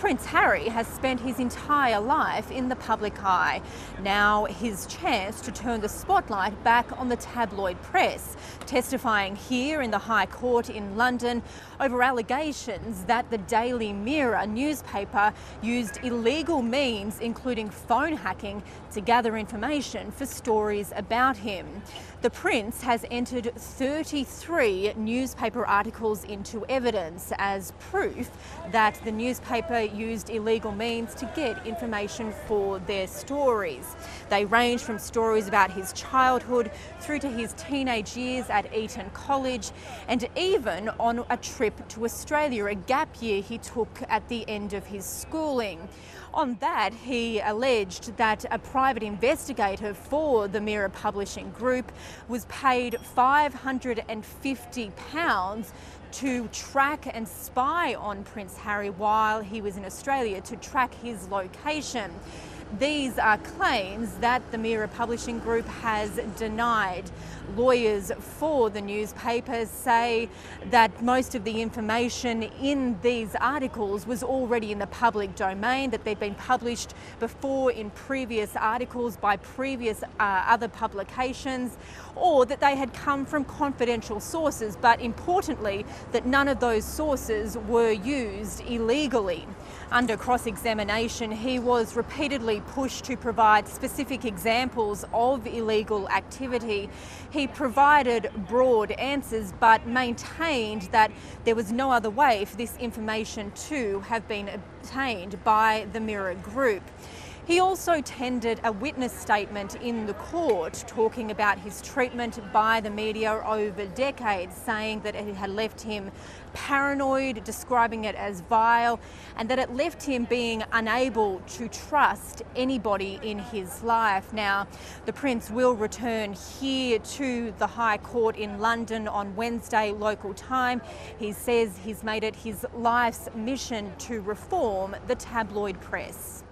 Prince Harry has spent his entire life in the public eye. Now his chance to turn the spotlight back on the tabloid press, testifying here in the High Court in London over allegations that the Daily Mirror newspaper used illegal means, including phone hacking, to gather information for stories about him. The Prince has entered 33 newspaper articles into evidence as proof that the newspaper used illegal means to get information for their stories. They range from stories about his childhood through to his teenage years at Eton College and even on a trip to Australia, a gap year he took at the end of his schooling. On that, he alleged that a private investigator for the Mirror Publishing Group was paid £550 to track and spy on Prince Harry while he was in Australia, to track his location. These are claims that the Mirror Publishing Group has denied. Lawyers for the newspapers say that most of the information in these articles was already in the public domain, that they'd been published before in previous articles by previous other publications, or that they had come from confidential sources, but importantly, that none of those sources were used illegally. Under cross-examination, he was repeatedly pushed to provide specific examples of illegal activity. He provided broad answers but maintained that there was no other way for this information to have been obtained by the Mirror Group. He also tendered a witness statement in the court talking about his treatment by the media over decades, saying that it had left him paranoid, describing it as vile, and that it left him being unable to trust anybody in his life. Now, the Prince will return here to the High Court in London on Wednesday local time. He says he's made it his life's mission to reform the tabloid press.